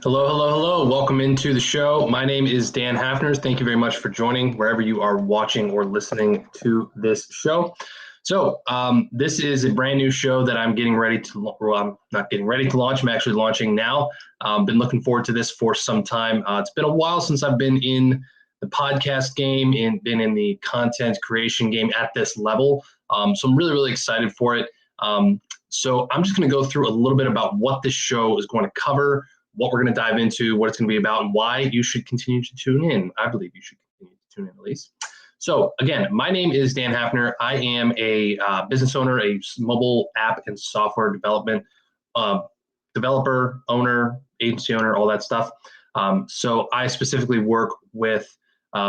Hello, hello, hello. Welcome into the show. My name is Dan Hafner. Thank you very much for joining wherever you are watching or listening to this show. This is a brand new show that I'm getting ready to, well, I'm not getting ready to launch. I'm actually launching now. Been looking forward to this for some time. It's been a while since I've been in the podcast game and been in the content creation game at this level. So I'm really, really excited for it. So I'm just going to go through a little bit about what this show is going to cover, what we're going to dive into, what it's going to be about, and why you should continue to tune in. I believe you should continue to tune in at least. So again, my name is Dan Hafner. I am a business owner, a mobile app and software development developer, owner, agency owner, all that stuff. So I specifically work with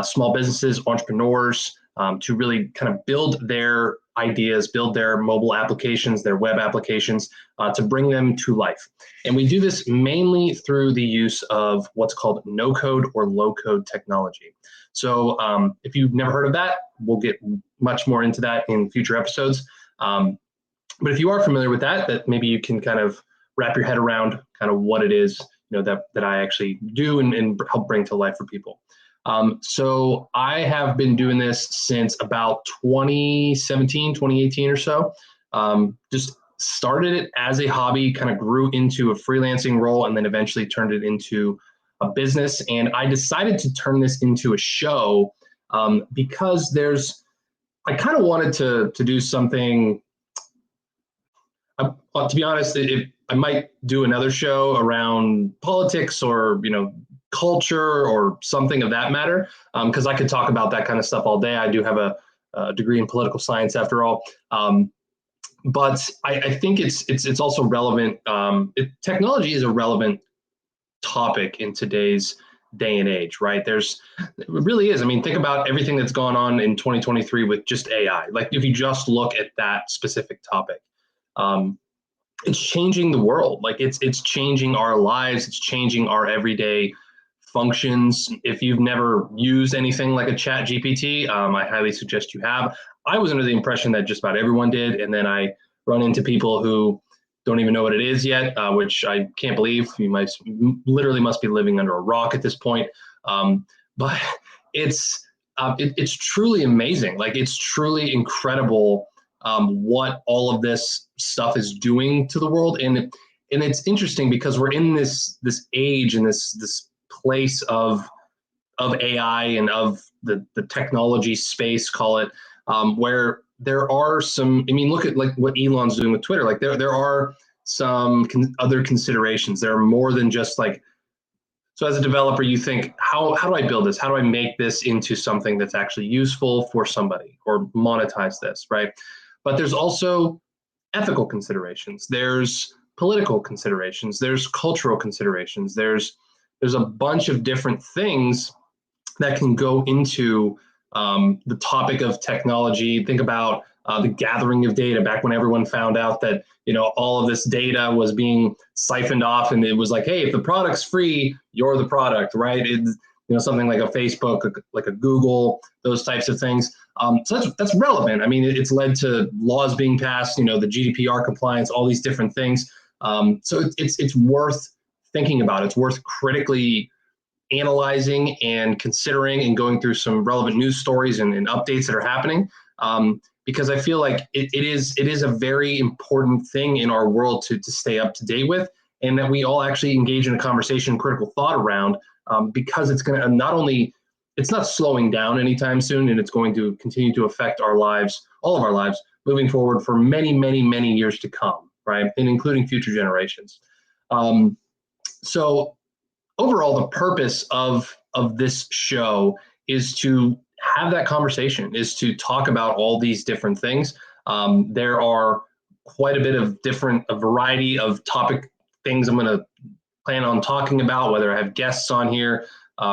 small businesses, entrepreneurs, to really kind of build their ideas, build their mobile applications, their web applications, to bring them to life. And we do this mainly through the use of what's called no-code or low-code technology. So if you've never heard of that, we'll get much more into that in future episodes. But if you are familiar with that, that maybe you can kind of wrap your head around kind of what it is, that I actually do and help bring to life for people. So I have been doing this since about 2017, 2018 or so. Just started it as a hobby, kind of grew into a freelancing role, and then eventually turned it into a business. And I decided to turn this into a show because I kind of wanted to do something. To be honest, I might do another show around politics or, culture or something of that matter, because I could talk about that kind of stuff all day. I do have a degree in political science after all. But I think it's also relevant. Technology is a relevant topic in today's day and age, right? It really is. I mean, think about everything that's gone on in 2023 with just AI. Like if you just look at that specific topic, it's changing the world. Like it's changing our lives. It's changing our everyday functions. If you've never used anything like a chat GPT, I highly suggest you have. I was under the impression that just about everyone did. And then I run into people who don't even know what it is yet, which I can't believe. You literally must be living under a rock at this point. But it's truly amazing. Like it's truly incredible what all of this stuff is doing to the world. And it's interesting because we're in this age and this place of AI and of the technology space, call it, where there are some, look at like what Elon's doing with Twitter. Like there are some other considerations. There are more than just like, so as a developer, you think, how do I build this? How do I make this into something that's actually useful for somebody or monetize this, right? But there's also ethical considerations. There's political considerations. There's cultural considerations. There's a bunch of different things that can go into the topic of technology. Think about the gathering of data back when everyone found out that all of this data was being siphoned off, and it was like, hey, if the product's free, you're the product, right? It's something like a Facebook, like a Google, those types of things. So that's relevant. I mean, it's led to laws being passed, the GDPR compliance, all these different things. So it's worth thinking about. It's worth critically analyzing and considering and going through some relevant news stories and updates that are happening, because I feel like it is a very important thing in our world to stay up to date with, and that we all actually engage in a conversation, critical thought around, because it's going to it's not slowing down anytime soon, and it's going to continue to affect our lives, all of our lives, moving forward for many, many, many years to come, right, and including future generations. So overall, the purpose of this show is to have that conversation, is to talk about all these different things. There are quite a bit of a variety of topic things I'm going to plan on talking about, whether I have guests on here,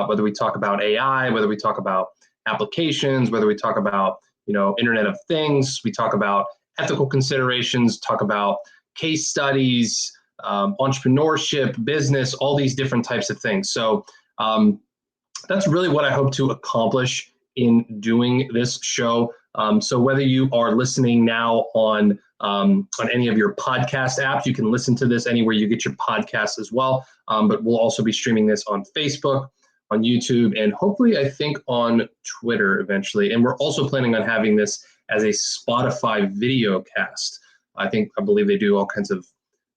whether we talk about AI, whether we talk about applications, whether we talk about, Internet of Things, we talk about ethical considerations, talk about case studies, entrepreneurship, business, all these different types of things. So that's really what I hope to accomplish in doing this show. So whether you are listening now on on any of your podcast apps. You can listen to this anywhere you get your podcasts as well. But we'll also be streaming this on Facebook, on YouTube, and hopefully, I think, on Twitter eventually. And we're also planning on having this as a Spotify video cast. I believe they do all kinds of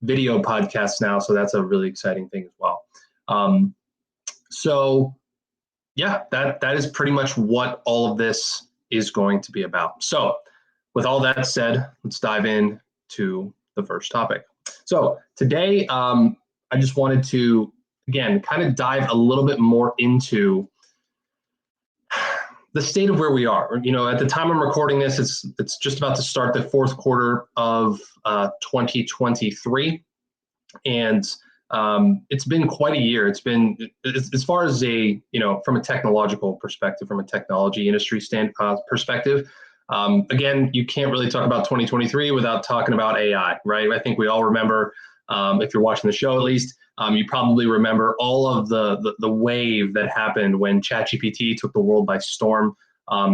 video podcasts now, so that's a really exciting thing as well. So yeah, that is pretty much what all of this is going to be about. So with all that said, let's dive in to the first topic. So today, I just wanted to, again, kind of dive a little bit more into the state of where we are. You know, at the time I'm recording this, it's just about to start the fourth quarter of 2023. And it's been quite a year. It's been, as far as from a technological perspective, from a technology industry perspective, again, you can't really talk about 2023 without talking about AI, right? I think we all remember, if you're watching the show at least, you probably remember all of the wave that happened when ChatGPT took the world by storm.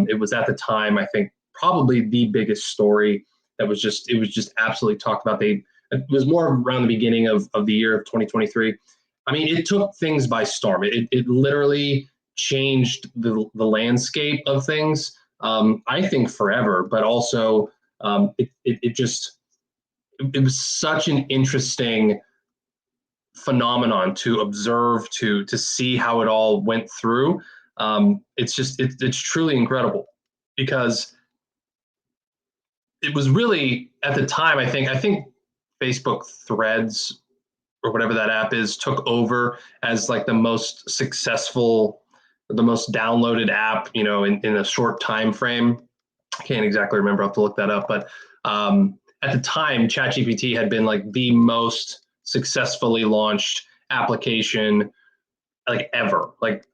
It was at the time, I think, probably the biggest story it was just absolutely talked about. It was more around the beginning of the year of 2023. I mean, it took things by storm. It literally changed the landscape of things, I think forever, but also it was such an interesting phenomenon to observe, to see how it all went through. It's truly incredible, because it was really, at the time, I think Facebook Threads, or whatever that app is, took over as like the most successful, the most downloaded app, in a short time frame. I can't exactly remember. I'll have to look that up. But at the time, ChatGPT had been like the most successfully launched application like ever. Like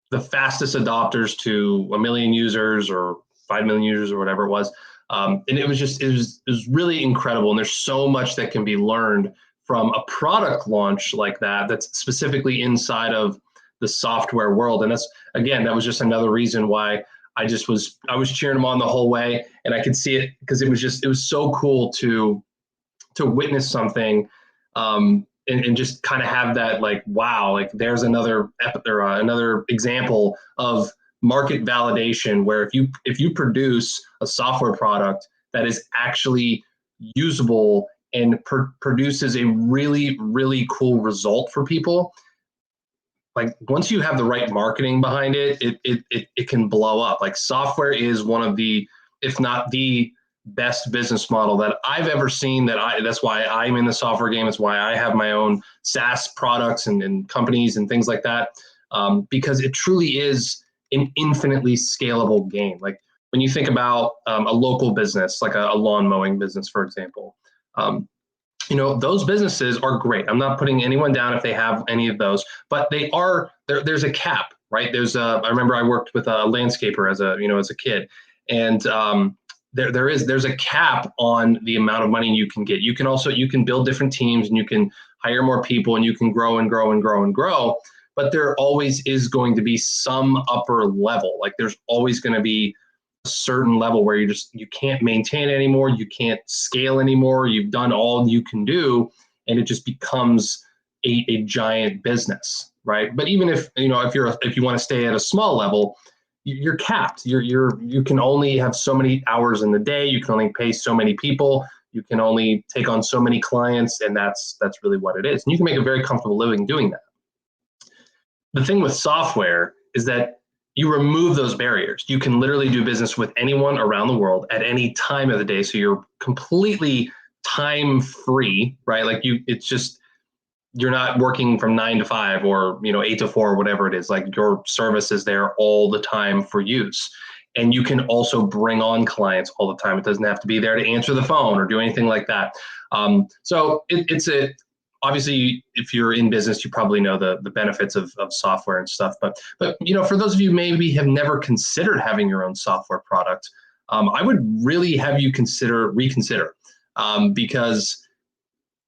the fastest adopters to 1 million users or 5 million users or whatever it was. And it was really incredible. And there's so much that can be learned from a product launch like that, that's specifically inside of the software world. And that was just another reason why I was cheering them on the whole way. And I could see it, because it was so cool to witness something, and just kind of have that, like, wow, like there's another example of market validation, where if you produce a software product that is actually usable and produces a really, really cool result for people, like once you have the right marketing behind it, it can blow up. Like software is one of the, if not the best business model that I've ever seen. That's why I'm in the software game. It's why I have my own SaaS products and companies and things like that, because it truly is an infinitely scalable game. Like when you think about a local business, like a lawn mowing business, for example, those businesses are great. I'm not putting anyone down if they have any of those, but there's a cap, right? I remember I worked with a landscaper as a kid, and there's a cap on the amount of money you can get. You can build different teams, and you can hire more people, and you can grow and grow and grow and grow. But there always is going to be some upper level. Like there's always going to be a certain level where you can't maintain it anymore. You can't scale anymore. You've done all you can do, and it just becomes a giant business, right? But even if you want to stay at a small level, you're capped. You can only have so many hours in the day. You can only pay so many people. You can only take on so many clients, and that's really what it is. And you can make a very comfortable living doing that. The thing with software is that you remove those barriers. You can literally do business with anyone around the world at any time of the day. So you're completely time free, right? Like you're not working from 9 to 5 or 8 to 4 or whatever it is. Like your service is there all the time for use. And you can also bring on clients all the time. It doesn't have to be there to answer the phone or do anything like that. So obviously, if you're in business, you probably know the benefits of software and stuff. But for those of you maybe have never considered having your own software product, I would really have you reconsider, because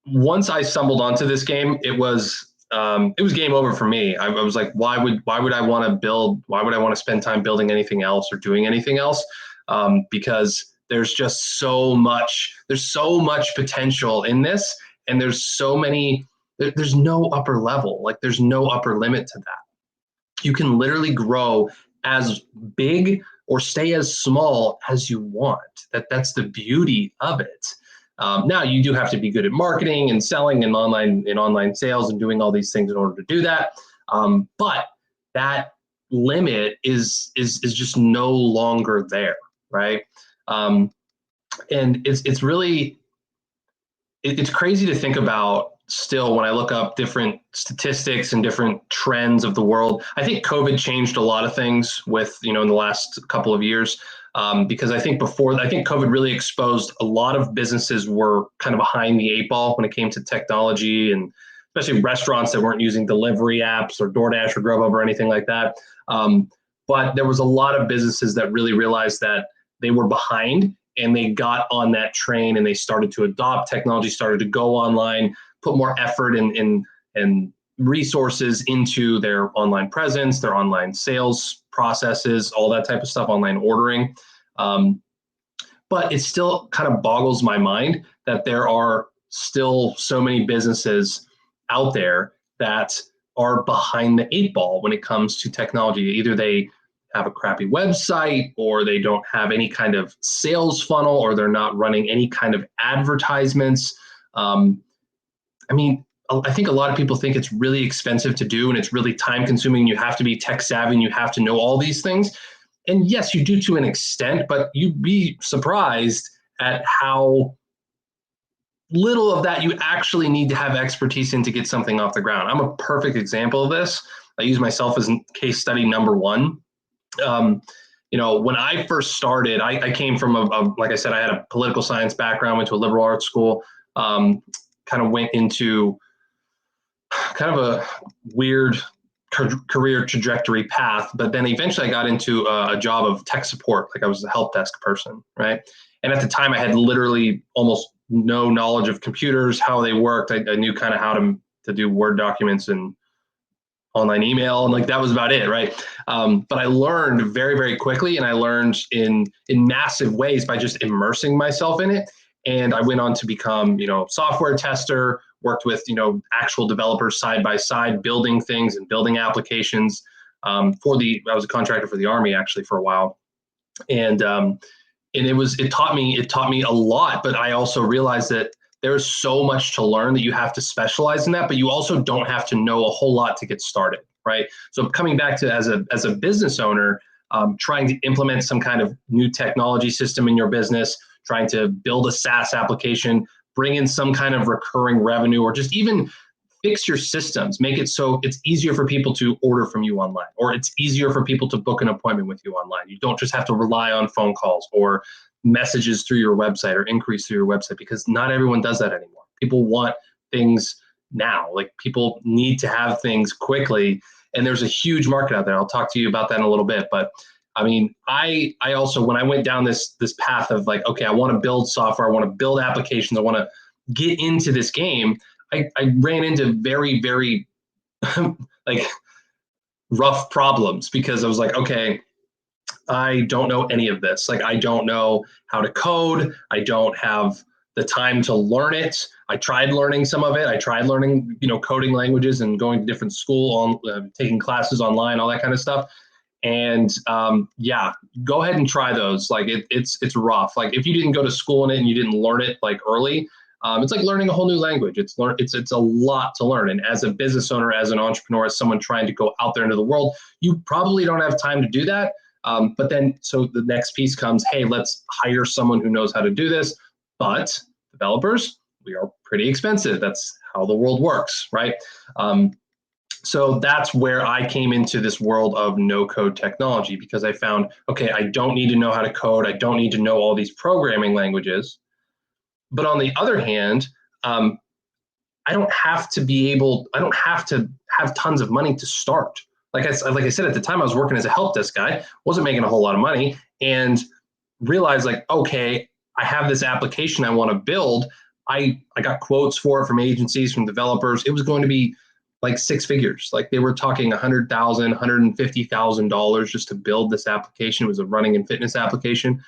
once I stumbled onto this game, it was game over for me. I was like, why would I want to build? Why would I want to spend time building anything else or doing anything else? Because there's just there's so much potential in this. And there's no upper level, like there's no upper limit to that. You can literally grow as big or stay as small as you want. That's the beauty of it. Now you do have to be good at marketing and selling and online sales and doing all these things in order to do that. But that limit is just no longer there, right? And it's really it's crazy to think about still when I look up different statistics and different trends of the world. I think COVID changed a lot of things with, in the last couple of years, because I think COVID really exposed a lot of businesses were kind of behind the eight ball when it came to technology, and especially restaurants that weren't using delivery apps or DoorDash or Grubhub or anything like that. But there was a lot of businesses that really realized that they were behind, and they got on that train and they started to adopt technology, started to go online, put more effort and resources into their online presence, their online sales processes, all that type of stuff, online ordering. But it still kind of boggles my mind that there are still so many businesses out there that are behind the eight ball when it comes to technology. Either they have a crappy website, or they don't have any kind of sales funnel, or they're not running any kind of advertisements. I think a lot of people think it's really expensive to do, and it's really time consuming. You have to be tech savvy and you have to know all these things. And yes, you do to an extent, but you'd be surprised at how little of that you actually need to have expertise in to get something off the ground. I'm a perfect example of this. I use myself as case study number one. When I first started, I came from like I said, I had a political science background, went to a liberal arts school, kind of went into kind of a weird career trajectory path, but then eventually I got into a job of tech support. Like I was a help desk person, right? And at the time I had literally almost no knowledge of computers, how they worked. I knew kind of how to do Word documents and online email, and like that was about it, right? But I learned very, very quickly, and I learned in massive ways by just immersing myself in it. And I went on to become, software tester, worked with, actual developers side by side, building things and building applications. I was a contractor for the Army actually for a while, and it taught me a lot. But I also realized that there's so much to learn that you have to specialize in that, but you also don't have to know a whole lot to get started, right? So coming back to as a business owner, trying to implement some kind of new technology system in your business, trying to build a SaaS application, bring in some kind of recurring revenue, or just even fix your systems, make it so it's easier for people to order from you online, or it's easier for people to book an appointment with you online. You don't just have to rely on phone calls or messages through your website or increase through your website, because not everyone does that anymore. People want things now. Like people need to have things quickly, and there's a huge market out there. I'll talk to you about that in a little bit. But I also, when I went down this path of like, okay, I want to build software, I want to build applications, I want to get into this game, I ran into very, very like rough problems, because I was like, okay, I don't know any of this. Like, I don't know how to code. I don't have the time to learn it. I tried learning some of it. I tried learning, coding languages and going to different school, taking classes online, all that kind of stuff. And go ahead and try those. Like it's rough. Like if you didn't go to school in it and you didn't learn it like early, it's like learning a whole new language. It's a lot to learn. And as a business owner, as an entrepreneur, as someone trying to go out there into the world, you probably don't have time to do that. But then, so the next piece comes, hey, let's hire someone who knows how to do this. But developers, we are pretty expensive. That's how the world works, right? So that's where I came into this world of no-code technology, because I found, okay, I don't need to know how to code. I don't need to know all these programming languages. But on the other hand, I don't have to have tons of money to start. Like I said, at the time I was working as a help desk guy, wasn't making a whole lot of money, and realized like, okay, I have this application I want to build. I got quotes for it from agencies, from developers. It was going to be like six figures. Like they were talking $100,000, $150,000 just to build this application. It was a running and fitness application.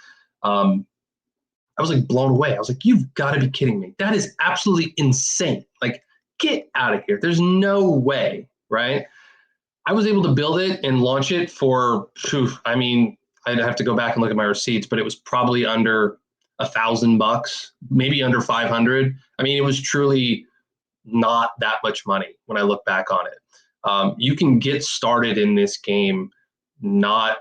I was like blown away. I was like, you've got to be kidding me. That is absolutely insane. Like, get out of here. There's no way, right? I was able to build it and launch it for, I mean, I'd have to go back and look at my receipts, but it was probably under $1,000, maybe under 500. I mean, it was truly not that much money when I look back on it. You can get started in this game not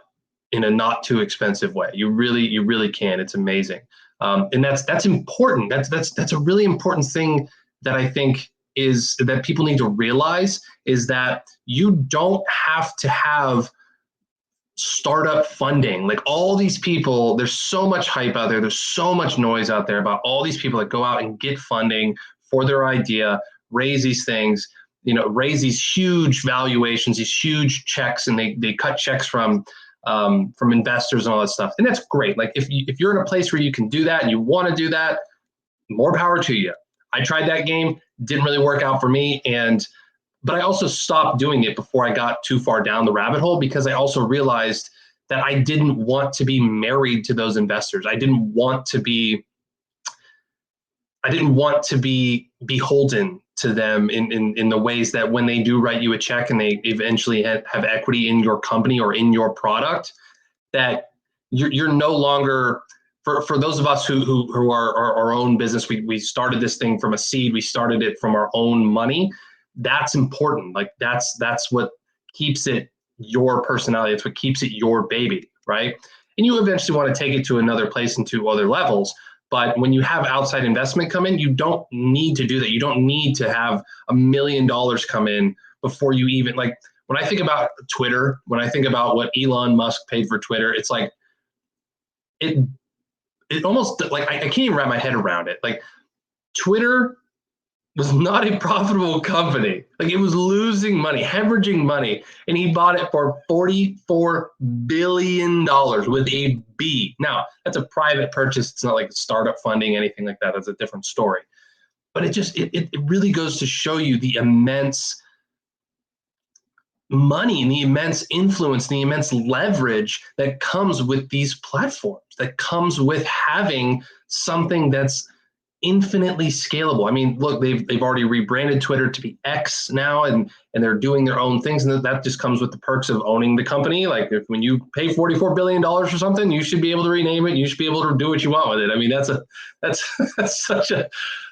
in a not too expensive way. You really can. It's amazing. And that's important. That's a really important thing that I think is that people need to realize, is that you don't have to have startup funding. Like, all these people, there's so much hype out there. There's so much noise out there about all these people that go out and get funding for their idea, raise these things, raise these huge valuations, these huge checks, and they cut checks from investors and all that stuff. And that's great. Like, if you're in a place where you can do that and you want to do that, more power to you. I tried that game, didn't really work out for me. But I also stopped doing it before I got too far down the rabbit hole, because I also realized that I didn't want to be married to those investors. I didn't want to be beholden to them in the ways that when they do write you a check and they eventually have equity in your company or in your product, that you're no longer, for those of us who are our own business, we started this thing from a seed, we started it from our own money. That's important. Like, that's what keeps it your personality. It's what keeps it your baby, right? And you eventually want to take it to another place and to other levels. But when you have outside investment come in, you don't need to do that. You don't need to have $1 million come in before you even, like, when I think about Twitter, when I think about what Elon Musk paid for Twitter, it's like, it almost, like, I can't even wrap my head around it. Like, Twitter was not a profitable company. Like, it was losing money, hemorrhaging money, and he bought it for $44 billion with a B. Now, that's a private purchase. It's not like startup funding, anything like that. That's a different story. But it really goes to show you the immense money and the immense influence, the immense leverage that comes with these platforms, that comes with having something that's infinitely scalable. I mean, look, they've already rebranded Twitter to be X now, and they're doing their own things, and that just comes with the perks of owning the company. Like, when you pay $44 billion for something, you should be able to rename it. You should be able to do what you want with it. I mean, that's such a,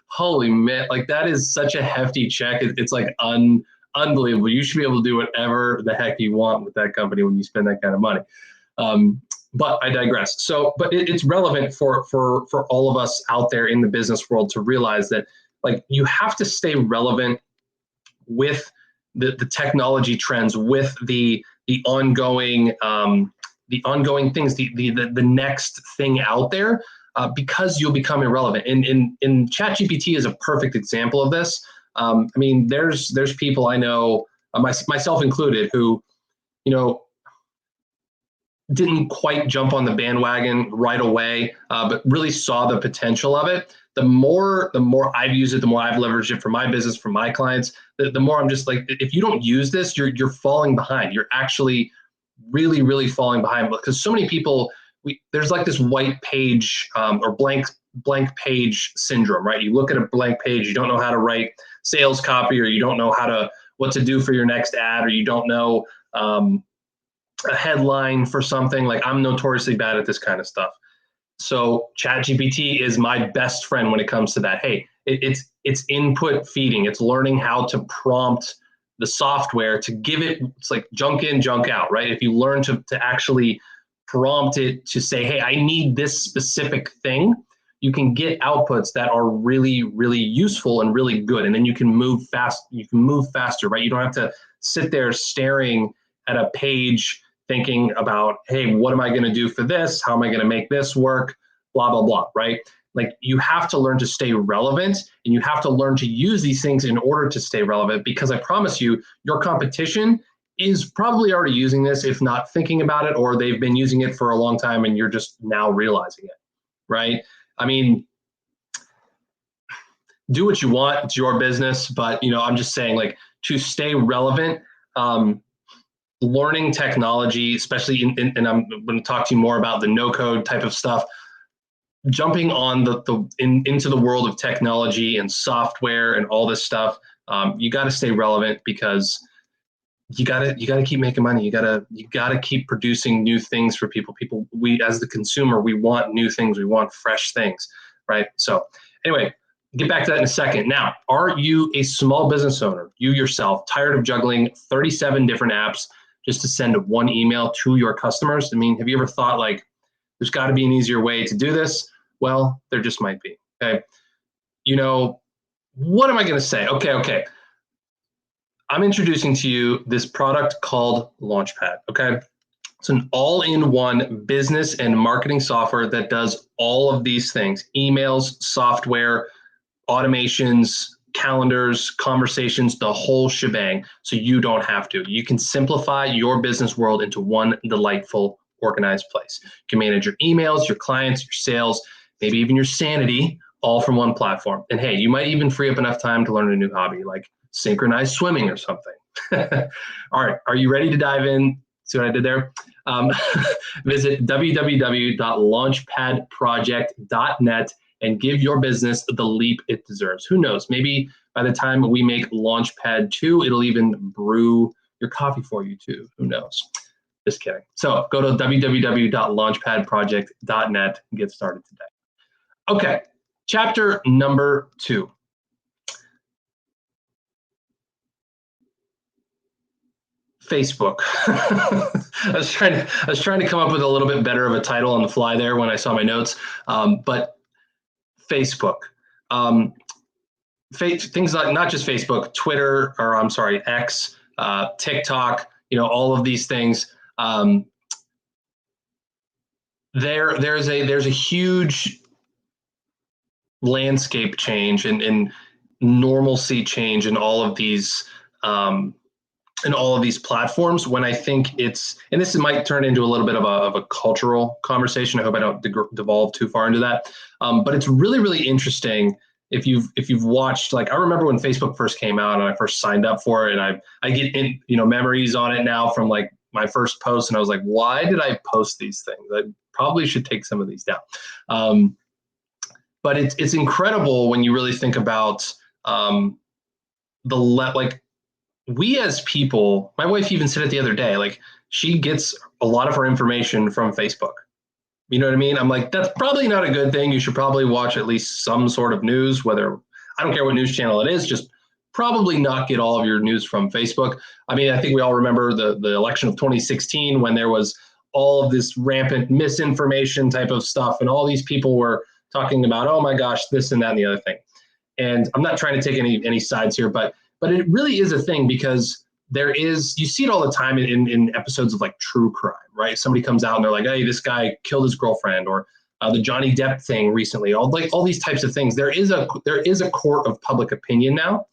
holy man, like, that is such a hefty check. It's like unbelievable. You should be able to do whatever the heck you want with that company when you spend that kind of money. But I digress. So, but it's relevant for all of us out there in the business world to realize that, like, you have to stay relevant with the technology trends, with the ongoing things, the next thing out there, because you'll become irrelevant. And ChatGPT is a perfect example of this. I mean, there's people I know, myself included, who, didn't quite jump on the bandwagon right away, but really saw the potential of it. The more I've used it, the more I've leveraged it for my business, for my clients, the more I'm just like, if you don't use this, you're falling behind. You're actually really falling behind, because so many people, there's like this white page or blank page syndrome, right? You look at a blank page, you don't know how to write sales copy, or you don't know what to do for your next ad, or you don't know a headline for something. Like, I'm notoriously bad at this kind of stuff. So ChatGPT is my best friend when it comes to that. Hey, it's input feeding. It's learning how to prompt the software to give it, it's like junk in, junk out, right? If you learn to actually prompt it to say, hey, I need this specific thing, you can get outputs that are really useful and really good. And then you can move fast. You can move faster, right? You don't have to sit there staring at a page thinking about, hey, what am I going to do for this? How am I going to make this work? Blah, blah, blah, right? Like, you have to learn to stay relevant, and you have to learn to use these things in order to stay relevant, because I promise you, your competition is probably already using this, if not thinking about it, or they've been using it for a long time and you're just now realizing it, right? I mean, do what you want. It's your business. But, I'm just saying, like, to stay relevant, learning technology, especially and I'm going to talk to you more about the no code type of stuff. jumping on into the world of technology and software and all this stuff, you got to stay relevant because you gotta keep making money. You gotta keep producing new things for people. We as the consumer, we want new things. We want fresh things, right? So anyway, get back to that in a second. Now, are you a small business owner, you yourself, tired of juggling 37 different apps just to send one email to your customers? I mean, have you ever thought like, there's got to be an easier way to do this? Well, there just might be. Okay. What am I going to say? Okay. I'm introducing to you this product called Launchpad. Okay. It's an all-in-one business and marketing software that does all of these things: emails, software, automations, calendars, conversations, the whole shebang. So you don't have to. You can simplify your business world into one delightful, organized place. You can manage your emails, your clients, your sales, maybe even your sanity, all from one platform. And hey, you might even free up enough time to learn a new hobby like synchronized swimming or something. All right, are you ready to dive in? See what I did there? Visit www.launchpadproject.net and give your business the leap it deserves. Who knows? Maybe by the time we make Launchpad 2, it'll even brew your coffee for you too. Who knows? Just kidding. So go to www.launchpadproject.net and get started today. Okay, chapter number 2. Facebook. I was trying to come up with a little bit better of a title on the fly there when I saw my notes, but Facebook. Things like not just Facebook, Twitter, or I'm sorry, X, TikTok. All of these things. There's a huge landscape change and normalcy change in all of these. In all of these platforms, when I think and this might turn into a little bit of a cultural conversation. I hope I don't devolve too far into that. But it's really, really interesting if you've watched, like, I remember when Facebook first came out and I first signed up for it, and I get memories on it now from like my first post, and I was like, why did I post these things? I probably should take some of these down. But it's incredible when you really think about we as people. My wife even said it the other day, like, she gets a lot of her information from Facebook. You know what I mean? I'm like, that's probably not a good thing. You should probably watch at least some sort of news, whether, I don't care what news channel it is, just probably not get all of your news from Facebook. I mean, I think we all remember the election of 2016 when there was all of this rampant misinformation type of stuff, and all these people were talking about, oh my gosh, this and that and the other thing. And I'm not trying to take any sides here, but it really is a thing, because you see it all the time in episodes of like true crime, right? Somebody comes out and they're like, hey, this guy killed his girlfriend, or the Johnny Depp thing recently, all these types of things. There is a court of public opinion now,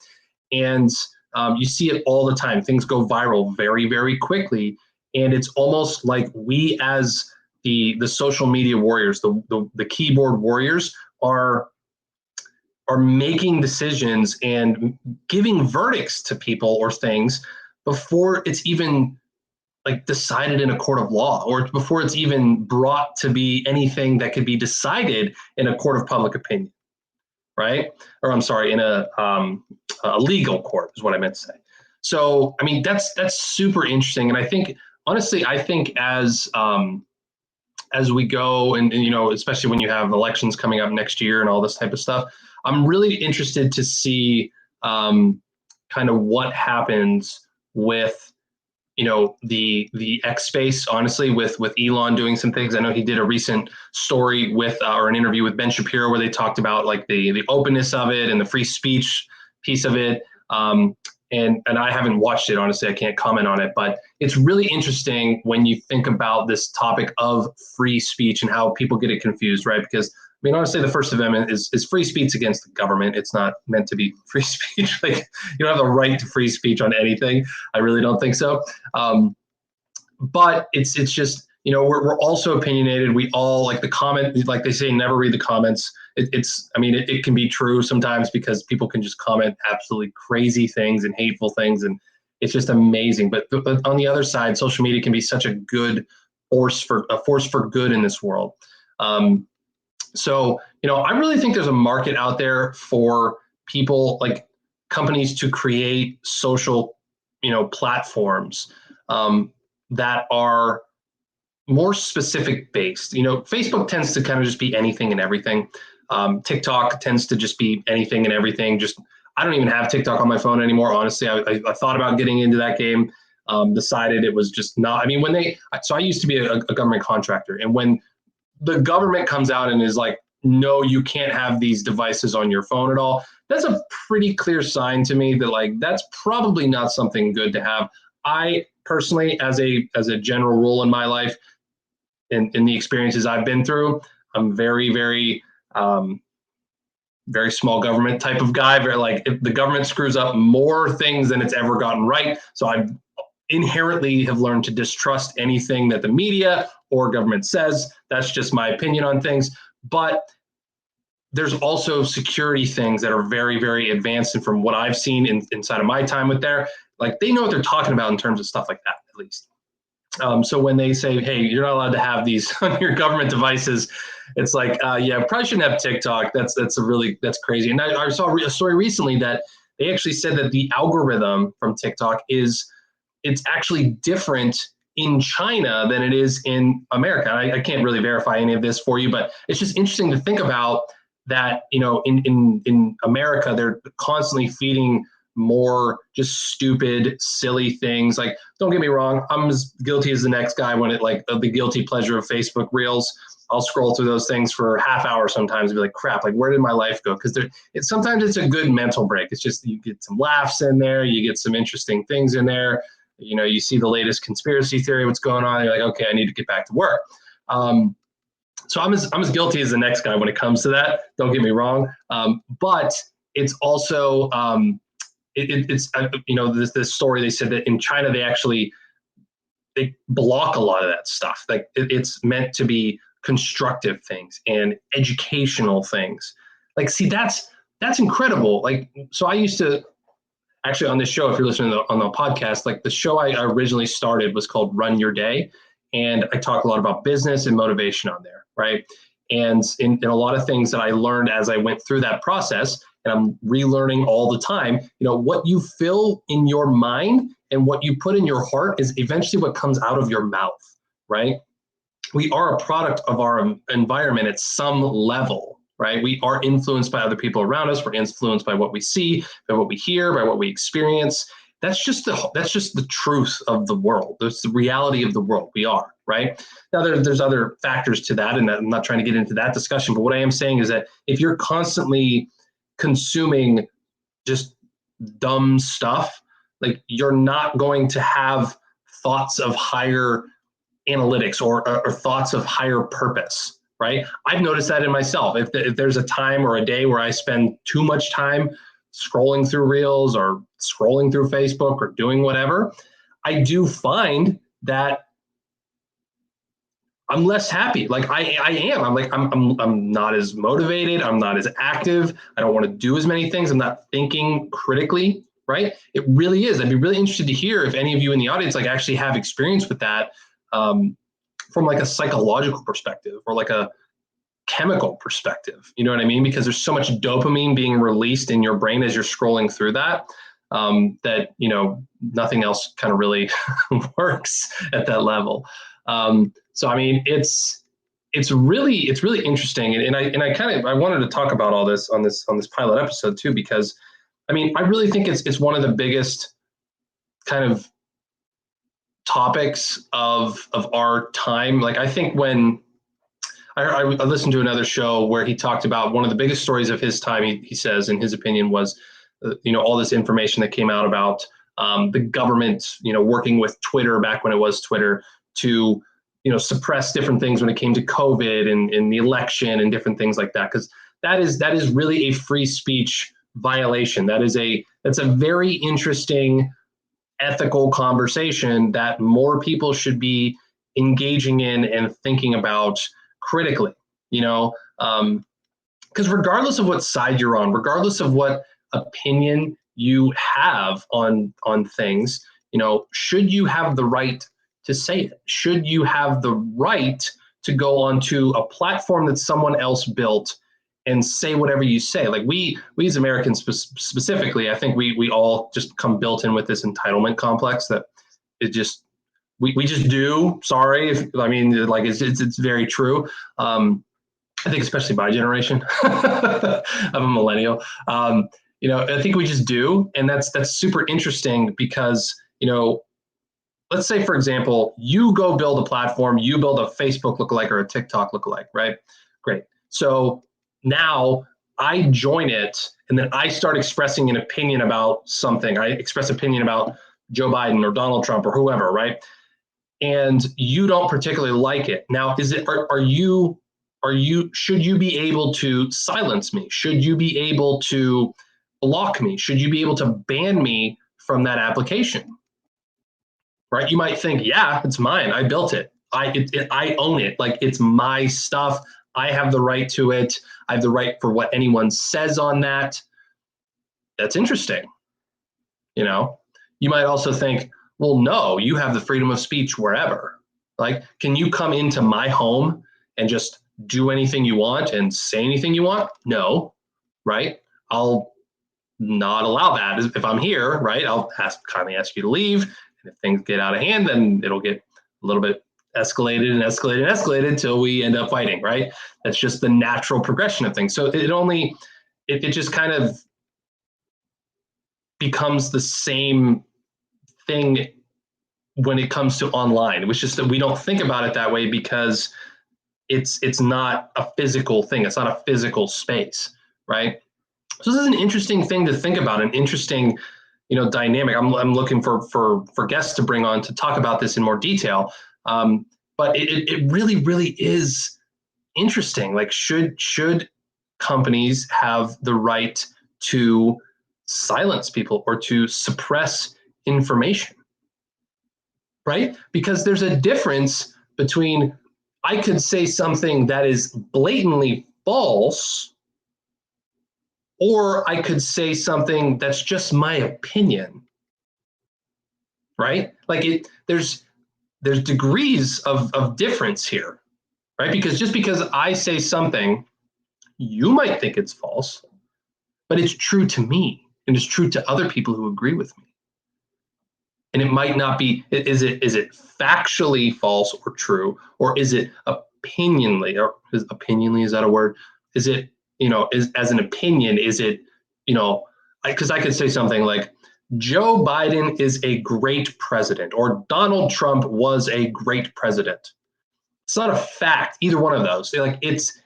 and you see it all the time. Things go viral very, very quickly, and it's almost like we as the social media warriors, the keyboard warriors, are making decisions and giving verdicts to people or things before it's even like decided in a court of law, or before it's even brought to be anything that could be decided in a court of public opinion, right? Or I'm sorry, in a legal court is what I meant to say. So, I mean, that's super interesting. And I think, honestly, as we go and especially when you have elections coming up next year and all this type of stuff, I'm really interested to see kind of what happens with, the X space, honestly, with Elon doing some things. I know he did a recent story or an interview with Ben Shapiro where they talked about like the openness of it and the free speech piece of it. And I haven't watched it, honestly, I can't comment on it, but it's really interesting when you think about this topic of free speech and how people get it confused, right? Because, I mean, honestly, the First Amendment is free speech against the government. It's not meant to be free speech. Like, you don't have the right to free speech on anything. I really don't think so. But it's just, we're also opinionated. We all like the comment, like they say, never read the comments. It can be true sometimes because people can just comment absolutely crazy things and hateful things, and it's just amazing. But on the other side, social media can be such a good force for good in this world. So, I really think there's a market out there for people, like companies, to create social, platforms that are more specific based. Facebook tends to kind of just be anything and everything. TikTok tends to just be anything and everything. Just, I don't even have TikTok on my phone anymore. Honestly, I thought about getting into that game, decided it was just not. I mean, so I used to be a government contractor, and when the government comes out and is like, no, you can't have these devices on your phone at all, that's a pretty clear sign to me that, like, that's probably not something good to have. I personally, as a general rule in my life, in the experiences I've been through, I'm very, very, very small government type of guy. Very, like, if the government screws up more things than it's ever gotten right. So I inherently have learned to distrust anything that the media or government says. That's just my opinion on things. But there's also security things that are very, very advanced. And from what I've seen inside of my time with there, like, they know what they're talking about in terms of stuff like that, at least. So when they say, hey, you're not allowed to have these on your government devices, it's like, yeah, probably shouldn't have TikTok. That's crazy. And I saw a story recently that they actually said that the algorithm from TikTok it's actually different in China than it is in America. I can't really verify any of this for you, but it's just interesting to think about that. In America, they're constantly feeding more just stupid, silly things. Like, don't get me wrong, I'm as guilty as the next guy when it, like, the guilty pleasure of Facebook Reels. I'll scroll through those things for a half hour sometimes and be like, crap, like, where did my life go? Because sometimes it's a good mental break. It's just, you get some laughs in there, you get some interesting things in there. You see the latest conspiracy theory, what's going on. You're like, okay, I need to get back to work. So I'm as guilty as the next guy when it comes to that. Don't get me wrong. But it's also, it's this story, they said that in China they block a lot of that stuff. Like, it's meant to be constructive things and educational things. Like, see, that's incredible. Like, so I used to actually, on this show, if you're listening on the podcast, like, the show I originally started was called Run Your Day, and I talk a lot about business and motivation on there, right? And in a lot of things that I learned as I went through that process, and I'm relearning all the time, what you fill in your mind and what you put in your heart is eventually what comes out of your mouth, right? We are a product of our environment at some level, right? We are influenced by other people around us. We're influenced by what we see, by what we hear, by what we experience. That's just the truth of the world. That's the reality of the world. We are, right? Now, there's other factors to that, and I'm not trying to get into that discussion, but what I am saying is that if you're constantly consuming just dumb stuff, like, you're not going to have thoughts of higher analytics or thoughts of higher purpose, right? I've noticed that in myself. If there's a time or a day where I spend too much time scrolling through Reels or scrolling through Facebook or doing whatever, I do find that I'm less happy. Like, I am. I'm like, I'm not as motivated. I'm not as active. I don't want to do as many things. I'm not thinking critically, right? It really is. I'd be really interested to hear if any of you in the audience, like, actually have experience with that, from, like, a psychological perspective or like a chemical perspective. You know what I mean? Because there's so much dopamine being released in your brain as you're scrolling through that, that, nothing else kind of really works at that level. So, I mean, it's really interesting. And I wanted to talk about all this on this pilot episode too, because, I mean, I really think it's one of the biggest kind of topics of our time. Like, I think when I listened to another show where he talked about one of the biggest stories of his time, he says, in his opinion, was, all this information that came out about the government, working with Twitter back when it was Twitter to, suppress different things when it came to COVID and the election and different things like that. Because that is really a free speech violation. That's a very interesting ethical conversation that more people should be engaging in and thinking about critically, because regardless of what side you're on, regardless of what opinion you have on things, should you have the right to say it? Should you have the right to go onto a platform that someone else built and say whatever you say. Like we as Americans specifically, I think we all just come built in with this entitlement complex that it just, we just do. Sorry, I mean, like it's very true. I think especially my generation, I'm a millennial. I think we just do, and that's super interesting because let's say, for example, you go build a platform, you build a Facebook lookalike or a TikTok lookalike, right? Great. So now I join it, and then I start expressing an opinion about something. I express opinion about Joe Biden or Donald Trump or whoever, right? And you don't particularly like it. Now, should you be able to silence me? Should you be able to block me? Should you be able to ban me from that application? Right? You might think, yeah, it's mine. I built it. I own it. Like, it's my stuff. I have the right to it. I have the right for what anyone says on that. That's interesting. You might also think, well, no, you have the freedom of speech wherever. Like, can you come into my home and just do anything you want and say anything you want? No, right? I'll not allow that. If I'm here, right, I'll kindly ask you to leave. And if things get out of hand, then it'll get a little bit escalated and escalated and escalated until we end up fighting, right? That's just the natural progression of things. So it just kind of becomes the same thing when it comes to online. It was just that we don't think about it that way because it's not a physical thing. It's not a physical space, right? So this is an interesting thing to think about, an interesting, dynamic. I'm looking for guests to bring on to talk about this in more detail. But it really, really is interesting. Like, should companies have the right to silence people or to suppress information? Right? Because there's a difference between, I could say something that is blatantly false, or I could say something that's just my opinion. Right? Like, there's degrees of difference here, right? Because just because I say something, you might think it's false, but it's true to me, and it's true to other people who agree with me. And it might not be, is it factually false or true, or is it opinionally, or opinionally, is that a word? Is it, as an opinion, is it, because I could say something like, Joe Biden is a great president, or Donald Trump was a great president. It's not a fact, either one of those. Like, it's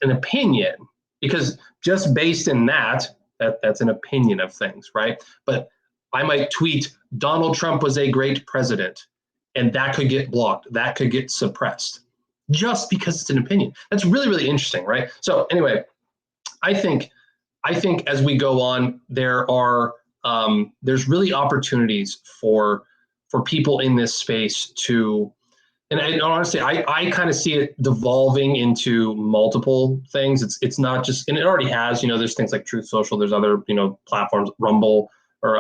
an opinion, because just based in that's an opinion of things, right? But I might tweet, Donald Trump was a great president, and that could get blocked. That could get suppressed just because it's an opinion. That's really, really interesting, right? So anyway, I think as we go on, there's really opportunities for people in this space to, and honestly, I kind of see it devolving into multiple things. It's not just, and it already has, there's things like Truth Social, there's other, platforms, Rumble, or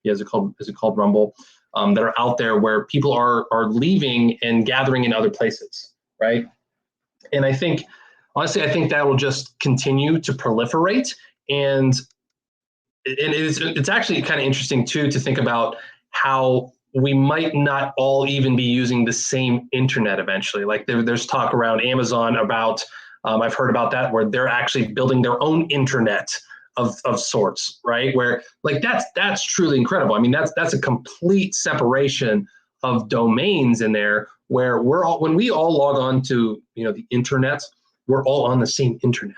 is it called Rumble, that are out there where people are leaving and gathering in other places, right? And honestly, I think that will just continue to proliferate. And it's actually kind of interesting too to think about how we might not all even be using the same internet eventually. Like, there's talk around Amazon about, I've heard about that, where they're actually building their own internet of sorts, right? Where, like, that's truly incredible. I mean, that's a complete separation of domains in there, where when we all log on to, the internet, we're all on the same internet.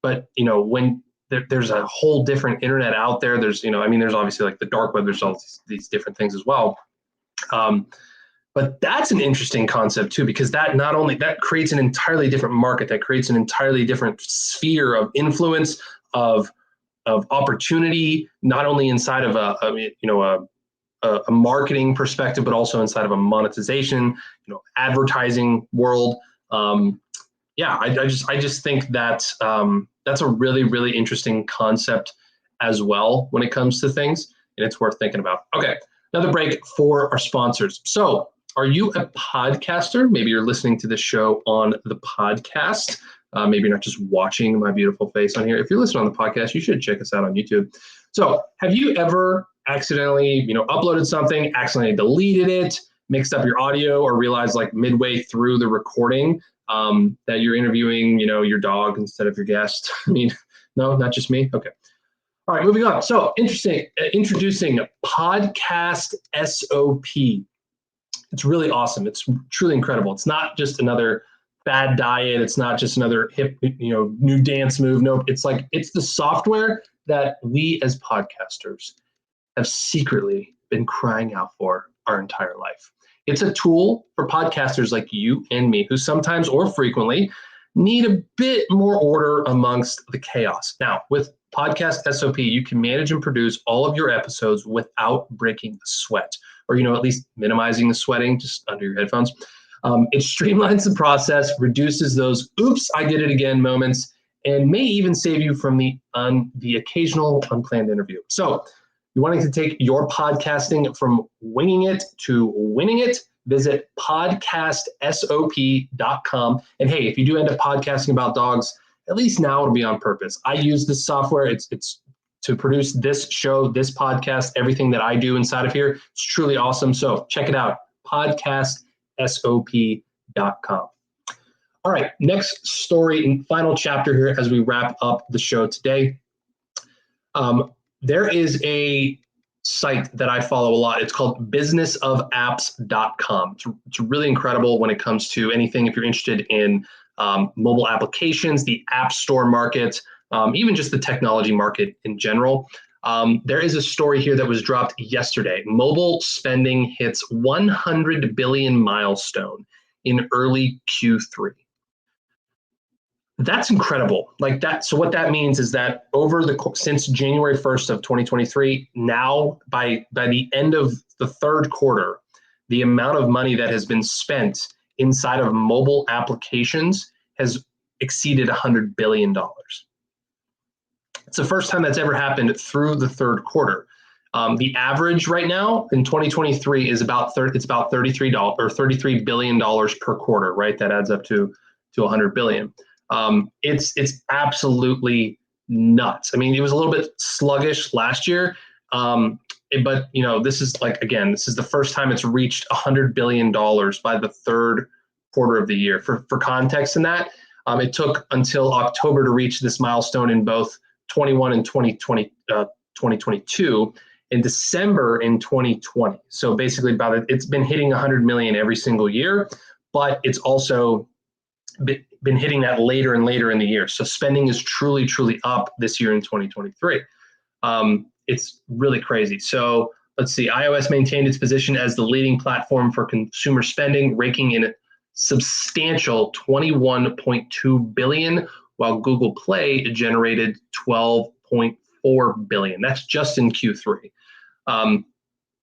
But, when there's a whole different internet out there, there's, there's obviously like the dark web, there's all these different things as well. But that's an interesting concept too, because that creates an entirely different market, that creates an entirely different sphere of influence, of opportunity, not only inside of a marketing perspective, but also inside of a monetization, advertising world. I just think that that's a really, really interesting concept as well when it comes to things, and it's worth thinking about. Okay, another break for our sponsors. So Are you a podcaster? Maybe you're listening to this show on the podcast. Maybe you're not just watching my beautiful face on here. If you're listening on the podcast, you should check us out on YouTube. So have you ever accidentally, uploaded something, accidentally deleted it, mixed up your audio, or realized like midway through the recording that you're interviewing, your dog instead of your guest? I mean, no, not just me. Okay. All right, moving on. So introducing Podcast SOP. It's really awesome. It's truly incredible. It's not just another fad diet. It's not just another hip, new dance move. No, it's the software that we as podcasters have secretly been crying out for our entire life. It's a tool for podcasters like you and me who sometimes or frequently need a bit more order amongst the chaos. Now, with Podcast SOP, you can manage and produce all of your episodes without breaking the sweat, or at least minimizing the sweating just under your headphones. It streamlines the process, reduces those "oops, I did it again" moments, and may even save you from the occasional unplanned interview. So, you're wanting to take your podcasting from winging it to winning it? Visit podcastsop.com. And hey, if you do end up podcasting about dogs, at least now it'll be on purpose. I use this software. It's to produce this show, this podcast, everything that I do inside of here. It's truly awesome. So check it out, podcastsop.com. All right, next story and final chapter here as we wrap up the show today. There is a site that I follow a lot. It's called businessofapps.com. It's really incredible when it comes to anything. If you're interested in mobile applications, the app store market, even just the technology market in general. There is a story here that was dropped yesterday. Mobile spending hits 100 billion milestone in early Q3. That's incredible. Like that. So what that means is that since January 1st of 2023, now by the end of the third quarter, the amount of money that has been spent inside of mobile applications has exceeded $100 billion. It's the first time that's ever happened through the third quarter. The average right now in 2023 is about $33 billion per quarter, right? That adds up to 100 billion. It's absolutely nuts. I mean, it was a little bit sluggish last year, but this is this is the first time it's reached $100 billion by the third quarter of the year. For context in that, it took until October to reach this milestone in both 21 and 2022, in December in 2020. So basically it's been hitting 100 million every single year, but it's also been hitting that later and later in the year. So spending is truly, truly up this year in 2023. It's really crazy. So let's see, iOS maintained its position as the leading platform for consumer spending, raking in a substantial 21.2 billion, while Google Play generated 12.4 billion. That's just in Q3.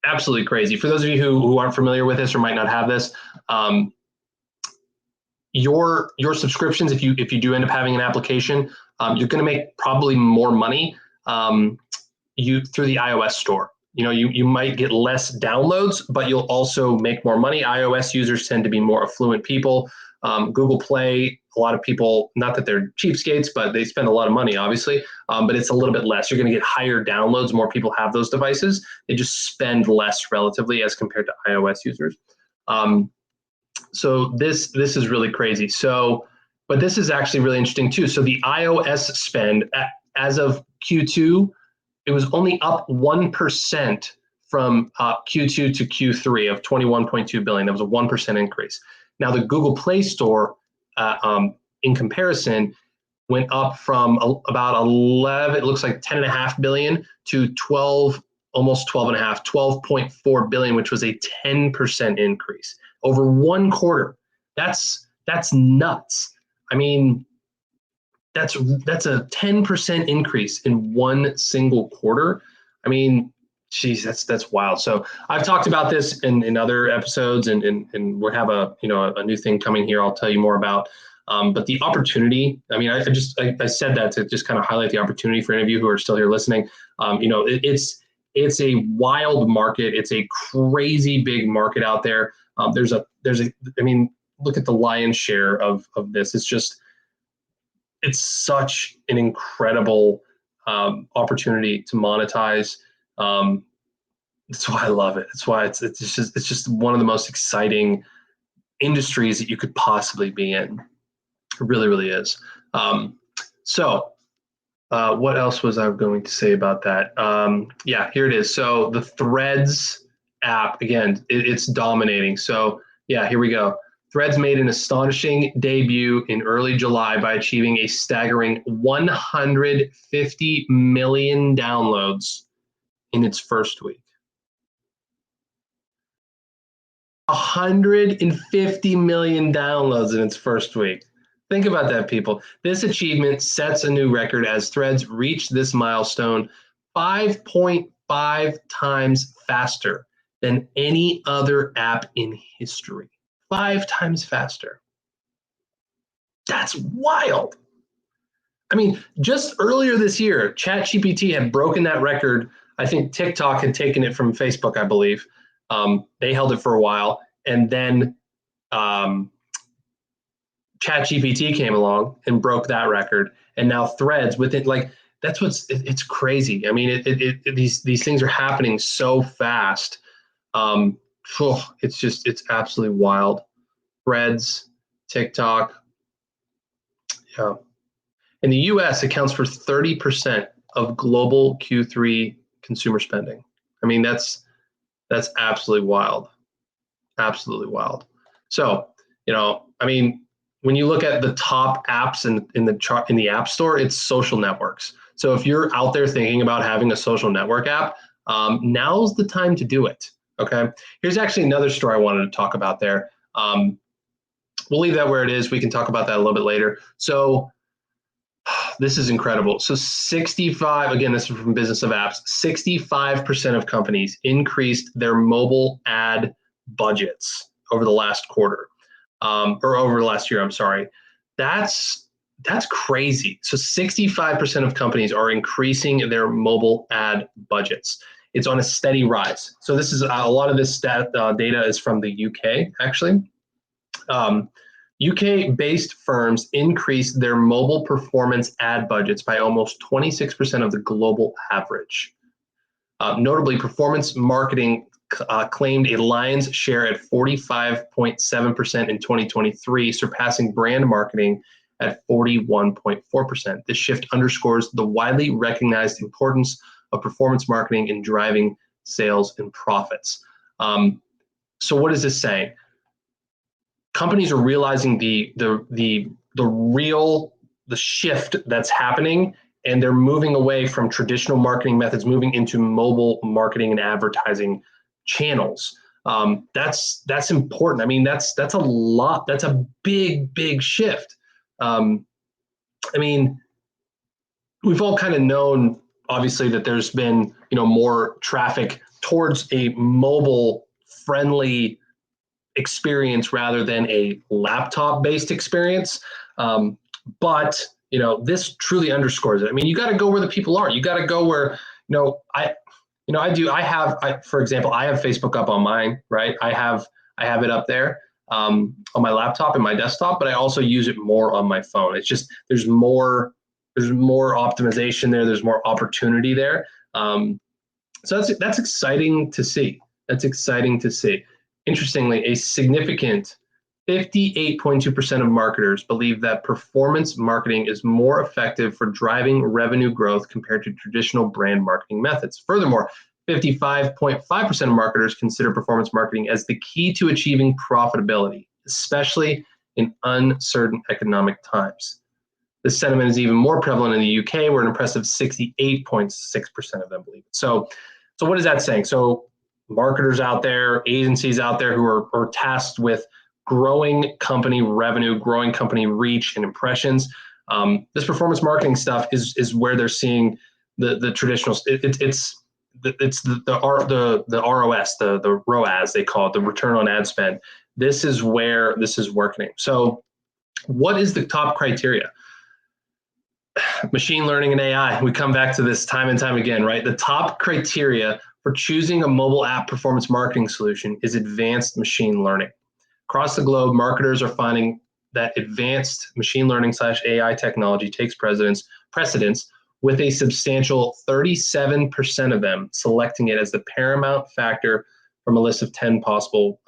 Absolutely crazy. For those of you who aren't familiar with this or might not have this, your subscriptions, if you do end up having an application, you're going to make probably more money through the iOS store. You might get less downloads, but you'll also make more money. iOS users tend to be more affluent people. Google Play, a lot of people, not that they're cheapskates, but they spend a lot of money, obviously, but it's a little bit less. You're going to get higher downloads. More people have those devices. They just spend less relatively as compared to iOS users. So this is really crazy. So, but this is actually really interesting too. So the iOS spend as of Q2, it was only up 1% from Q2 to Q3 of 21.2 billion. That was a 1% increase. Now the Google Play Store, in comparison, went up from about 11, it looks like 10.5 billion to 12, almost 12.5, 12.4 billion, which was a 10% increase over one quarter. That's nuts. I mean, that's a 10% increase in one single quarter. I mean, geez, that's wild. So I've talked about this in other episodes, and we'll have a new thing coming here I'll tell you more about. But the opportunity, I mean, I said that to just kind of highlight the opportunity for any of you who are still here listening. It's a wild market. It's a crazy big market out there. I mean, look at the lion's share of this. It's such an incredible opportunity to monetize. That's why I love it. It's why it's just one of the most exciting industries that you could possibly be in. It really, really is. What else was I going to say about that? Yeah, here it is. So the Threads app, again, it's dominating. So yeah, here we go. Threads made an astonishing debut in early July by achieving a staggering 150 million downloads in its first week. 150 million downloads in its first week. Think about that, people. This achievement sets a new record as Threads reached this milestone 5.5 times faster than any other app in history. 5 times faster. That's wild. I mean, just earlier this year, ChatGPT had broken that record. I think TikTok had taken it from Facebook, I believe. They held it for a while, and then ChatGPT came along and broke that record, and now Threads with it, like it's crazy. I mean, these things are happening so fast. It's absolutely wild. Threads, TikTok, yeah. In the U.S., accounts for 30% of global Q3 consumer spending. I mean, that's absolutely wild. Absolutely wild. So, I mean, when you look at the top apps in the App Store, it's social networks. So if you're out there thinking about having a social network app, now's the time to do it. Okay. Here's actually another story I wanted to talk about there. We'll leave that where it is. We can talk about that a little bit later. So this is incredible. So 65, again, this is from Business of Apps, 65% of companies increased their mobile ad budgets over the last quarter, or over the last year, I'm sorry. That's crazy. So 65% of companies are increasing their mobile ad budgets. It's on a steady rise. So this is a lot of this data is from the UK, actually. UK-based firms increased their mobile performance ad budgets by almost 26% of the global average. Notably, performance marketing claimed a lion's share at 45.7% in 2023, surpassing brand marketing at 41.4%. This shift underscores the widely recognized importance of performance marketing in driving sales and profits. So what is this saying? Companies are realizing the shift that's happening, and they're moving away from traditional marketing methods, moving into mobile marketing and advertising channels. That's important. I mean, that's a lot. That's a big shift. I mean, we've all kind of known, obviously, that there's been more traffic towards a mobile friendly experience rather than a laptop-based experience. But this truly underscores it. I mean, you got to go where the people are. You got to go where for example, I have Facebook up on mine, right? I have it up there on my laptop and my desktop, but I also use it more on my phone. It's just there's more optimization there. There's more opportunity there. So that's exciting to see. That's exciting to see. Interestingly, a significant 58.2% of marketers believe that performance marketing is more effective for driving revenue growth compared to traditional brand marketing methods. Furthermore, 55.5% of marketers consider performance marketing as the key to achieving profitability, especially in uncertain economic times. This sentiment is even more prevalent in the UK, where an impressive 68.6% of them believe it. So what is that saying? So marketers out there, agencies out there who are tasked with growing company revenue, growing company reach and impressions. This performance marketing stuff is where they're seeing the traditional. It's the ROS, the ROAS they call it, the return on ad spend. This is where this is working. So, what is the top criteria? Machine learning and AI. We come back to this time and time again, right? The top criteria for choosing a mobile app performance marketing solution is advanced machine learning. Across the globe, marketers are finding that advanced machine learning / AI technology takes precedence with a substantial 37% of them selecting it as the paramount factor from a list of 10 possible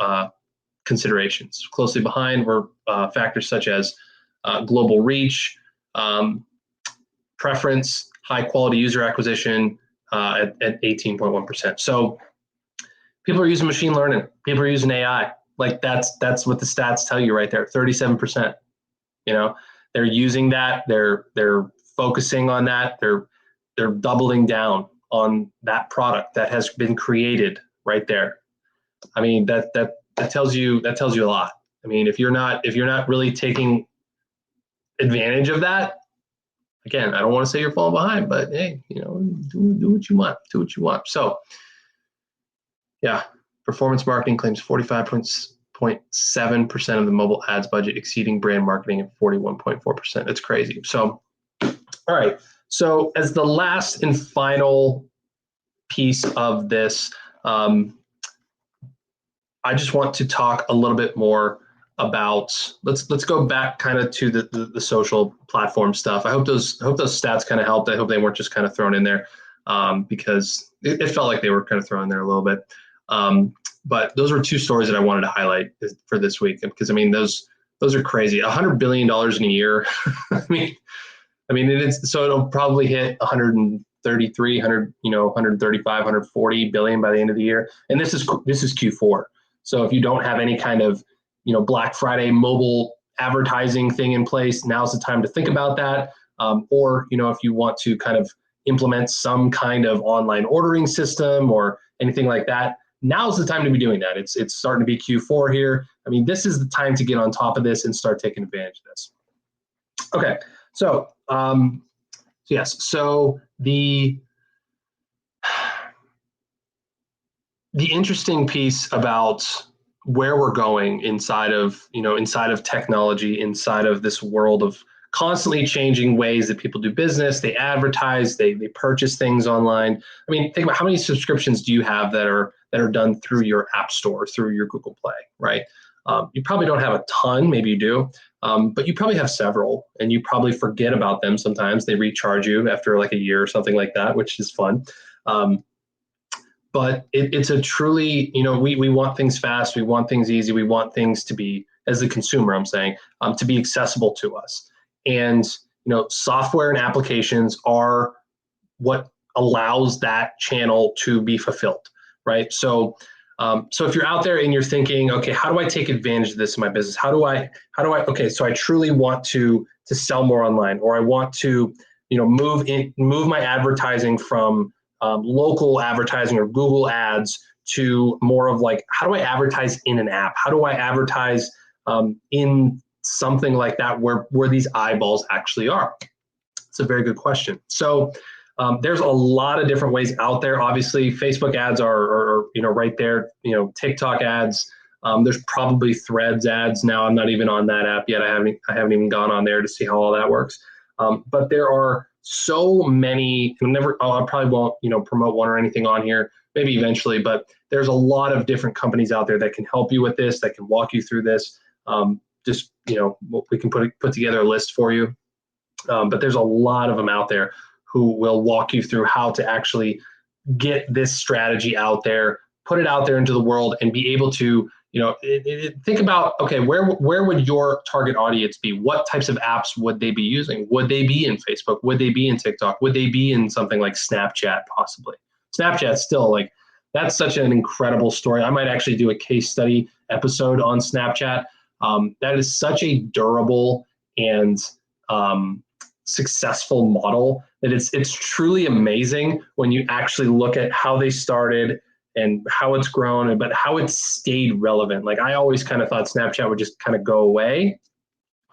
considerations. Closely behind were factors such as global reach, preference, high quality user acquisition at 18.1%. So people are using machine learning. People are using AI. Like that's what the stats tell you right there. 37%. You know, they're using that. They're focusing on that. They're doubling down on that product that has been created right there. I mean, that tells you a lot. I mean, if you're not really taking advantage of that, again, I don't want to say you're falling behind, but hey, you know, do what you want. Do what you want. So, yeah, performance marketing claims 45.7% of the mobile ads budget, exceeding brand marketing at 41.4%. It's crazy. So, all right. So, as the last and final piece of this, I just want to talk a little bit more about, let's go back kind of to the social platform stuff. I hope those stats kind of helped. I hope they weren't just kind of thrown in there because it felt like they were kind of thrown in there a little bit. But those were two stories that I wanted to highlight for this week because I mean those are crazy. $100 billion in a year. I mean it is, so it'll probably hit 133, 135, 140 billion by the end of the year. And this is Q4. So if you don't have any kind of, Black Friday mobile advertising thing in place, now's the time to think about that. Or, if you want to kind of implement some kind of online ordering system or anything like that, now's the time to be doing that. It's starting to be Q4 here. I mean, this is the time to get on top of this and start taking advantage of this. Okay, so yes, so the interesting piece about where we're going inside of technology, inside of this world of constantly changing ways that people do business, they advertise, they purchase things online. I mean, think about how many subscriptions do you have that are done through your app store, through your Google Play, right? You probably don't have a ton, maybe you do, but you probably have several, and you probably forget about them sometimes. They recharge you after like a year or something like that, which is fun. But it's a truly, we want things fast, we want things easy, we want things to be, as a consumer, I'm saying, to be accessible to us. And, software and applications are what allows that channel to be fulfilled, right? So if you're out there and you're thinking, okay, how do I take advantage of this in my business? Okay, so I truly want to sell more online, or I want to, move my advertising from local advertising or Google ads to more of like, how do I advertise in an app? How do I advertise in something like that where these eyeballs actually are? It's a very good question. So there's a lot of different ways out there. Obviously, Facebook ads are right there. TikTok ads. There's probably Threads ads now. I'm not even on that app yet. I haven't even gone on there to see how all that works. But there are so many. I probably won't promote one or anything on here. Maybe eventually, but there's a lot of different companies out there that can help you with this, that can walk you through this. We can put together a list for you. But there's a lot of them out there who will walk you through how to actually get this strategy out there, put it out there into the world, and be able to, think about, okay, where would your target audience be? What types of apps would they be using? Would they be in Facebook? Would they be in TikTok? Would they be in something like Snapchat, possibly? Snapchat still, like, that's such an incredible story. I might actually do a case study episode on Snapchat. That is such a durable and successful model that it's truly amazing when you actually look at how they started and how it's grown, but how it's stayed relevant. Like, I always kind of thought Snapchat would just kind of go away,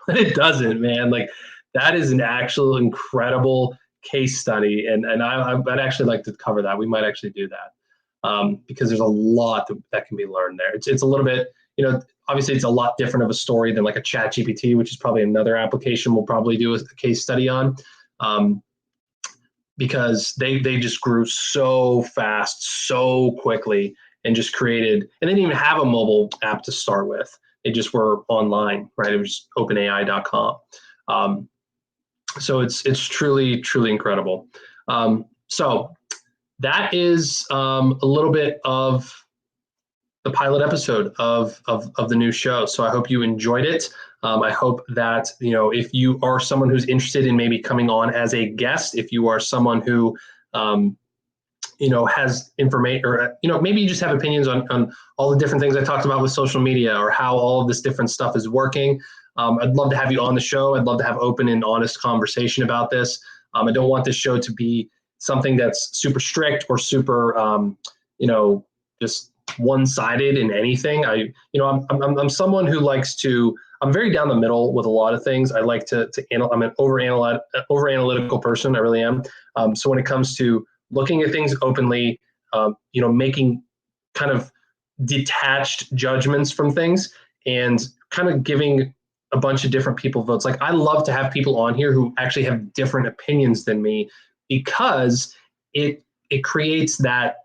but it doesn't, man. Like, that is an actual incredible case study, and I'd actually like to cover that. We might actually do that because there's a lot that can be learned there. It's a little bit, obviously it's a lot different of a story than like a ChatGPT, which is probably another application we'll probably do a case study on. because they just grew so fast, so quickly, and just created, and they didn't even have a mobile app to start with. They just were online, right? It was openai.com. So it's truly, truly incredible. So that is a little bit of the pilot episode of the new show. So I hope you enjoyed it. I hope that, if you are someone who's interested in maybe coming on as a guest, if you are someone who, has information, or, maybe you just have opinions on all the different things I talked about with social media, or how all of this different stuff is working. I'd love to have you on the show. I'd love to have open and honest conversation about this. I don't want this show to be something that's super strict or super, just one-sided in anything. I'm someone who likes to, I'm very down the middle with a lot of things. I like to I'm an over analytical person. I really am. So when it comes to looking at things openly, making kind of detached judgments from things, and kind of giving a bunch of different people votes. Like, I love to have people on here who actually have different opinions than me, because it creates that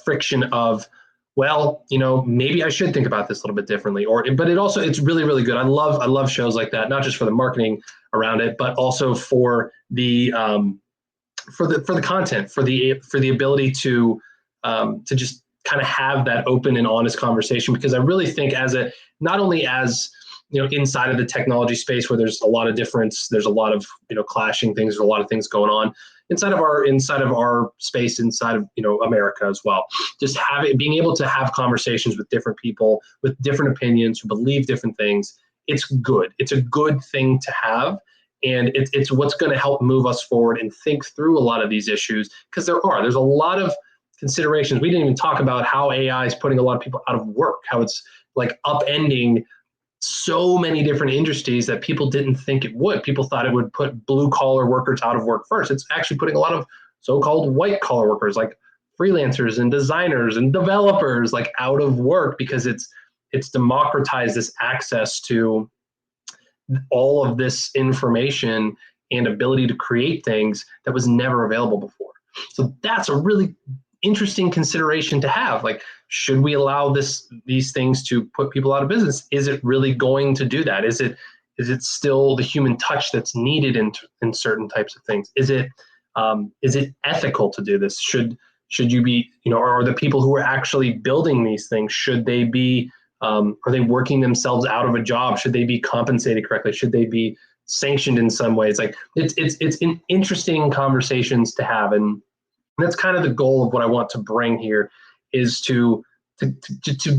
friction of, well, maybe I should think about this a little bit differently, but it's really, really good. I love shows like that, not just for the marketing around it, but also for the content, for the ability to just kind of have that open and honest conversation. Because I really think not only as inside of the technology space, where there's a lot of difference, there's a lot of clashing things, there's a lot of things going on inside of our space, inside of America as well. Just being able to have conversations with different people with different opinions who believe different things. It's good. It's a good thing to have. And it's what's going to help move us forward and think through a lot of these issues, because there's a lot of considerations. We didn't even talk about how AI is putting a lot of people out of work, how it's like upending so many different industries that people didn't think it would. People thought it would put blue collar workers out of work first. It's actually putting a lot of so-called white collar workers, like freelancers and designers and developers, like out of work, because it's democratized this access to all of this information and ability to create things that was never available before. So that's a really interesting consideration to have. Like, should we allow these things to put people out of business? Is it really going to do that? Is it still the human touch that's needed in certain types of things? Is it ethical to do this? Should you be, are the people who are actually building these things, should they be, are they working themselves out of a job? Should they be compensated correctly? Should they be sanctioned in some ways? Like, it's interesting conversations to have. And that's kind of the goal of what I want to bring here, is to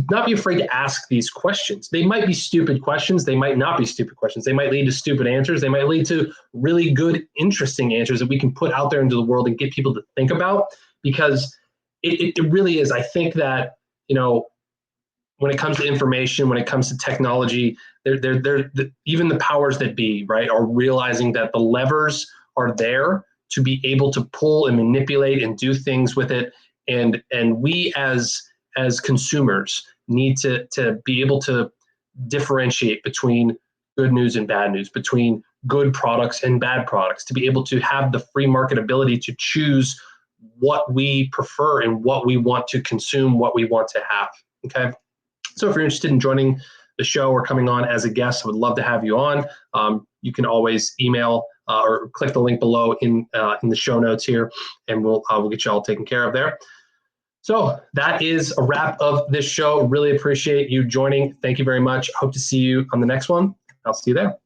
not be afraid to ask these questions. They might be stupid questions. They might not be stupid questions. They might lead to stupid answers. They might lead to really good, interesting answers that we can put out there into the world and get people to think about, because it really is. I think that, when it comes to information, when it comes to technology, even the powers that be, right, are realizing that the levers are there to be able to pull and manipulate and do things with it. And we as consumers need to be able to differentiate between good news and bad news, between good products and bad products, to be able to have the free market ability to choose what we prefer and what we want to consume, what we want to have. Okay. So if you're interested in joining the show or coming on as a guest, I would love to have you on. You can always email or click the link below in the show notes here, and we'll get you all taken care of there. So that is a wrap of this show. Really appreciate you joining. Thank you very much. Hope to see you on the next one. I'll see you there.